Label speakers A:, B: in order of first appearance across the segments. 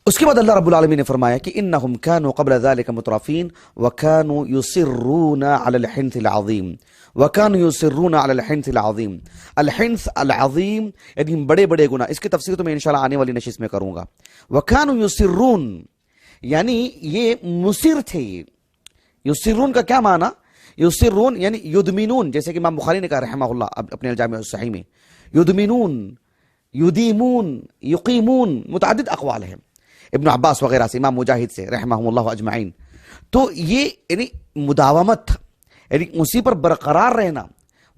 A: اس کے بعد اللہ رب العالمین نے فرمایا کہ انہم کانوا قبل ذلک مترفین وکانوا یصرون علی الحنث العظیم وکانوا یصرون علی الحنث العظیم. الحنث العظیم یعنی بڑے بڑے گناہ. اس کی تفسیر تو میں انشاءاللہ آنے والی نشست میں کروں گا. وکانوا یصرون یعنی یہ مصر تھے. یصرون کا کیا معنی؟ یصرون یعنی یدمنون، جیسے کہ امام بخاری نے کہا رحمہ اللہ اپنے الجامع الصحیح میں، یدمنون، یدیمون، یقیمون، متعدد اقوال ہیں ابن عباس وغیرہ سے، امام مجاہد سے رحمہم اللہ اجمعین. تو یہ یعنی مداومت، یعنی اسی پر برقرار رہنا.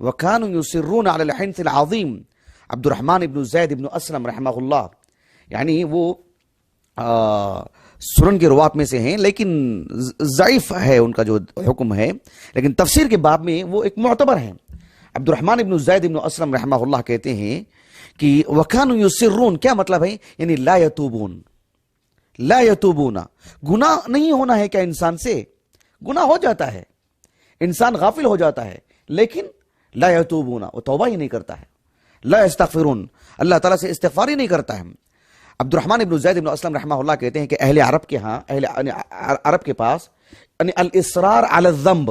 A: وَكَانُوا يُصِرُّونَ عَلَى الْحِنْثِ الْعَظِيمِ. عبد الرحمن ابن زید ابن اسلم رحمہ اللہ، یعنی وہ سنن کے روات میں سے ہیں لیکن ضعیف ہے ان کا جو حکم ہے، لیکن تفسیر کے باب میں وہ ایک معتبر ہیں. عبد الرحمن ابن زید ابن اسلم رحمہ اللہ کہتے ہیں کہ وَكَانُوا يُصِرُّونَ کیا مطلب ہے؟ یعنی لا یتوبون، لا یتوبون. گناہ نہیں ہونا ہے کیا انسان سے؟ گناہ ہو جاتا ہے، انسان غافل ہو جاتا ہے، لیکن لا یتوبون، وہ توبہ ہی نہیں کرتا ہے. لا یستغفرون، اللہ تعالیٰ سے استغفار ہی نہیں کرتا ہے. عبد الرحمن ابن زید ابن اسلم رحمہ اللہ کہتے ہیں کہ اہل عرب کے ہاں، اہل عرب کے پاس یعنی الاصرار علی الذنب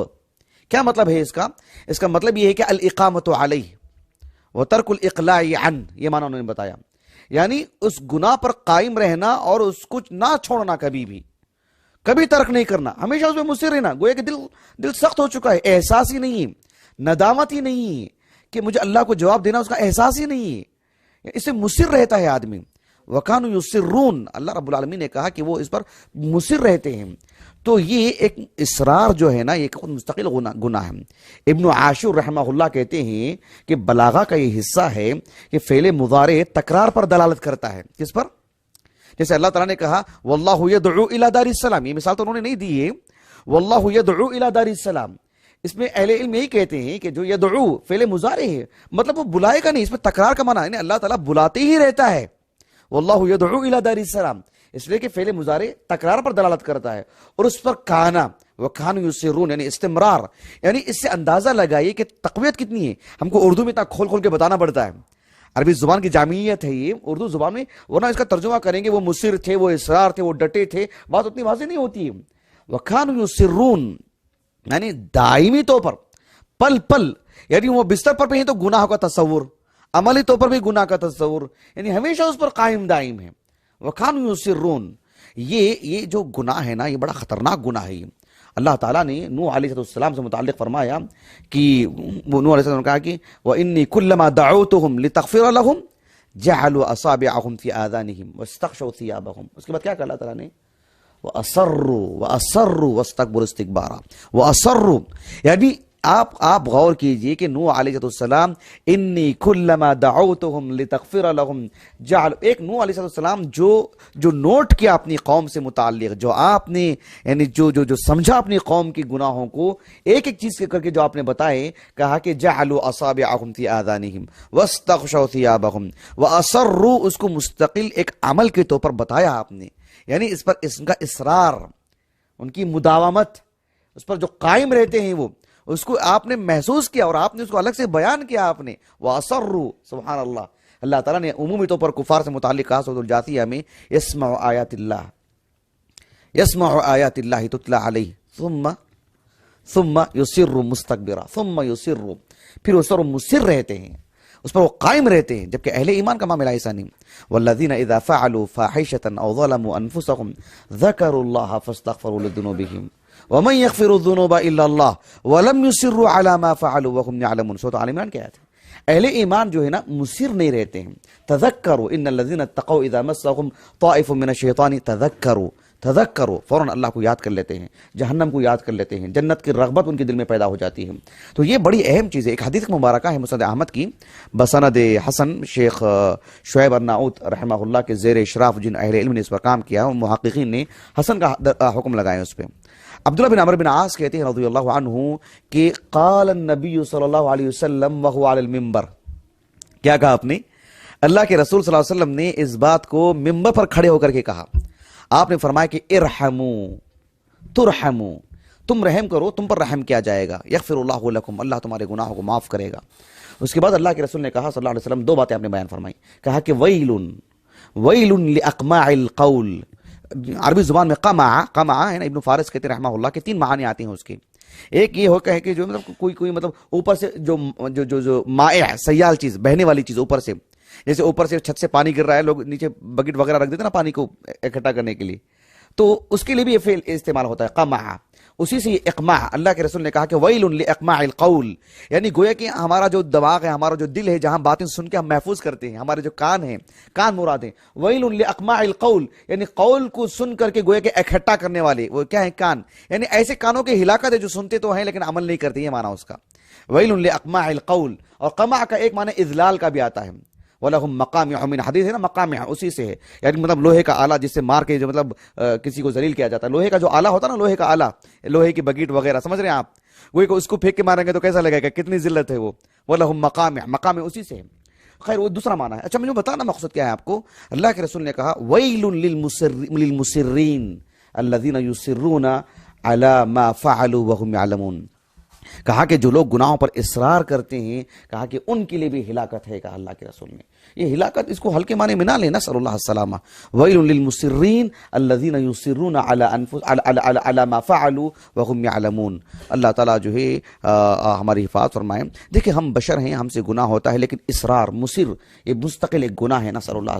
A: کیا مطلب ہے اس کا؟ اس کا مطلب یہ ہے کہ الاقامت علیہ وترک الاقلاع عنہ، یہ معنی انہوں نے بتایا. یعنی اس گناہ پر قائم رہنا اور اس کو نہ چھوڑنا، کبھی بھی کبھی ترک نہیں کرنا، ہمیشہ اس میں مصر رہنا. گویا کہ دل سخت ہو چکا ہے، احساس ہی نہیں ہے، ندامت ہی نہیں ہے کہ مجھے اللہ کو جواب دینا، اس کا احساس ہی نہیں ہے، اس سے مصر رہتا ہے آدمی. وَكَانُوا يُصِرُّونَ، اللہ رب العالمین نے کہا کہ وہ اس پر مصر رہتے ہیں. تو یہ ایک اصرار جو ہے نا، یہ خود مستقل گناہ ہے. ابن عاشور رحمہ اللہ کہتے ہیں کہ بلاغہ کا یہ حصہ ہے کہ فعل مضارع تکرار پر دلالت کرتا ہے. کس پر؟ جیسے اللہ تعالیٰ نے کہا وَاللَّهُ يَدْعُو إِلَى دَارِ السَّلَامِ، یہ مثال تو انہوں نے نہیں دی ہے. وَاللَّهُ يَدْعُو إِلَى دَارِ السَّلَامِ، اس میں اہل علم یہی کہتے ہیں کہ جو یدعو فعل مضارع ہے، مطلب وہ بلائے گا نہیں، اس میں تکرار کا معنی ہے، یعنی اللہ تعالیٰ بلاتے ہی رہتا ہے. واللہ یدعو الی دار السلام، اس لیے کہ فعل مضارع تکرار پر دلالت کرتا ہے. اور اس پر کانا، وکانوا یصرون یعنی استمرار. یعنی اس سے اندازہ لگائیے کہ تقویت کتنی ہے. ہم کو اردو میں اتنا کھول کھول کے بتانا پڑتا ہے، عربی زبان کی جامعیت ہے یہ اردو زبان میں، ورنہ اس کا ترجمہ کریں گے وہ مصر تھے، وہ اصرار تھے، وہ ڈٹے تھے، بات اتنی واضح نہیں ہوتی ہے. وکانوا یصرون یعنی دائمی طور پر، پل پل، یعنی وہ بستر پر بھی ہیں تو گناہ کا تصور، عملی طور پر بھی گناہ کا تصور، یعنی ہمیشہ اس پر قائم دائم ہے. وَكَانُوا يُصِرُّونَ، یہ جو گناہ ہے نا، یہ بڑا خطرناک گناہ ہے. اللہ تعالیٰ نے نوح علیہ السلام سے متعلق فرمایا کہ نوح علیہ السلام نے کہا کہ وَإِنِّي كُلَّمَا دَعَوْتُهُمْ لِتَغْفِرَ لَهُمْ جَعَلُوا أَصَابِعَهُمْ فِي آذَانِهِمْ وَاسْتَغْشَوْا ثِيَابَهُمْ. اس کے بعد کیا کہا اللہ تعالیٰ نے؟ وَأَصَرُّوا وَاسْتَكْبَرُوا اسْتِكْبَارًا. وَأَصَرُّوا یعنی آپ غور کیجئے کہ نوح علیہ السلام انی کلما دعوتهم لتغفر لهم جعل، ایک نوح علیہ السلام جو نوٹ کیا اپنی قوم سے متعلق، جو آپ نے یعنی جو سمجھا اپنی قوم کی گناہوں کو، ایک ایک چیز کر کے جو آپ نے بتائے، کہا کہ جعلوا اصابعهم في آذانهم واستغشوا ثيابهم واصروا، اس کو مستقل ایک عمل کے طور پر بتایا آپ نے. یعنی اس پر اس کا اصرار، ان کی مداومت، اس پر جو قائم رہتے ہیں وہ، اس کو آپ نے محسوس کیا اور آپ نے اس کو الگ سے بیان کیا آپ نے. وَأَصَرُّوا، سبحان اللہ. اللہ تعالیٰ نے عمومی طور پر کفار سے متعلق کہا سورۃ الجاثیہ میں يَسْمَعُ آیات اللہ، يَسْمَعُ آیات اللہ تُتْلَى عَلَيْهِ ثُمَّ يُصِرُّ مُسْتَكْبِرًا ثُمَّ يُصِرُّ، پھر اس پر وہ مصر رہتے ہیں، اس پر وہ قائم رہتے ہیں. جبکہ اہل ایمان کا معاملہ ایسا نہیں. وَالَّذِينَ إِذَا فَعَلُوا فَاحِشَةً أَوْ ظَلَمُوا أَنفُسَهُمْ ذَكَرُوا اللَّهَ فَاسْتَغْفَرُوا لِذُنُوبِهِمْ وَمَنْ يَغْفِرُ الذُّنُوبَ إِلَّا اللَّهُ وَلَمْ يُصِرُّوا عَلَى مَا فَعَلُوا وَهُمْ يَعْلَمُونَ. سورۃ آل عمران کی آیت ہے. اہل ایمان جو ہے نا مصر نہیں رہتے ہیں. تذکروا ان الذین اتقوا اذا مسهم طائف من الشیطان تذکروا، فوراً اللہ کو یاد کر لیتے ہیں، جہنم کو یاد کر لیتے ہیں، جنت کی رغبت ان کے دل میں پیدا ہو جاتی ہے. تو یہ بڑی اہم چیز ہے. ایک حدیث مبارکہ ہے مسند احمد کی بسند حسن، شیخ شعیب الناؤت رحمہ اللہ کے زیر اشراف جن اہل علم نے اس پر کام کیا، محققین نے حسن کا حکم لگایا اس پہ. عبداللہ بن عمرو بن عاص کہتے ہیں رضی اللہ عنہ کہ قال النبی صلی اللہ علیہ وسلم وهو علی المنبر، کیا کہا آپ نے؟ اللہ کے رسول صلی اللہ علیہ وسلم نے اس بات کو منبر پر کھڑے ہو کر کے کہا. آپ نے فرمایا کہ ارحموا ترحموا، تم رحم کرو تم پر رحم کیا جائے گا. یغفر اللہ لکم، اللہ تمہارے گناہوں کو معاف کرے گا. اس کے بعد اللہ کے رسول نے کہا صلی اللہ علیہ وسلم، دو باتیں آپ نے بیان فرمائی. کہا کہ ویل لاقماع القول عربی زبان میں قمع ہے نا، ابن فارس کہتے ہیں رحمہ اللہ کہ 3 معنی آتے ہیں اس کے. ایک یہ ہوتا ہے کہ جو مطلب کوئی مطلب اوپر سے جو مائع سیال چیز، بہنے والی چیز اوپر سے، جیسے اوپر سے چھت سے پانی گر رہا ہے، لوگ نیچے بکٹ وغیرہ رکھ دیتے ہیں نا پانی کو اکٹھا کرنے کے لیے، تو اس کے لیے بھی یہ فعل استعمال ہوتا ہے قمع. اسی سے یہ اقماع، اللہ کے رسول نے کہا کہ ویل لاقماع القول، یعنی گویا کہ ہمارا جو دماغ ہے، ہمارا جو دل ہے، جہاں باتیں سن کے ہم محفوظ کرتے ہیں، ہمارے جو کان ہیں، کان مراد ہیں، ویل لاقماع القول، یعنی قول کو سن کر کے گویا کہ اکٹھا کرنے والے، وہ کیا ہیں؟ کان. یعنی ایسے کانوں کے ہلاکت ہے جو سنتے تو ہیں لیکن عمل نہیں کرتے، یہ معنی اس کا ویل لاقماع القول. اور قمع کا ایک معنی اذلال کا بھی آتا ہے، وَلَهُمْ مَقَامِعُ مِنْ حدیث ہے نا، مقامع اسی سے ہے، یعنی مطلب لوہے کا آلہ جس سے مار کے جو مطلب کسی کو ذلیل کیا جاتا ہے، لوہے کا جو آلہ ہوتا ہے نا، لوہے کا آلہ، لوہے کی بگیٹ وغیرہ، سمجھ رہے ہیں آپ؟ وہی کو اس کو پھینک کے ماریں گے تو کیسا لگے گا، کتنی ذلت ہے وہ. وَلَهُمْ مقامع اسی سے ہے. خیر وہ دوسرا معنی ہے. اچھا مجھے بتانا مقصد کیا ہے آپ کو. اللہ کے رسول نے کہا وَيْلٌ لِلْمُسِرِّينَ الَّذِينَ يُصِرُّونَ عَلَى مَا فَعَلُوا وَهُمْ يَعْلَمُونَ. کہا کہ جو لوگ گناہوں پر اصرار کرتے ہیں، کہا کہ ان کے لیے بھی ہلاکت ہے، کہا اللہ کے رسول نے. یہ ہلاکت اس کو ہلکے معنی میں نہ لینا، صلی اللہ السلامہ. وَيْلٌ لِلْمُسِرِّينَ الَّذِينَ يُصِرُّونَ عَلَى مَا فَعَلُوا وَهُمْ يَعْلَمُونَ. اللہ تعالیٰ جو ہے ہماری حفاظت فرمائے. دیکھیں ہم بشر ہیں، ہم سے گناہ ہوتا ہے، لیکن اصرار، مصر، یہ مستقل ایک گناہ ہے نا، صلی اللہ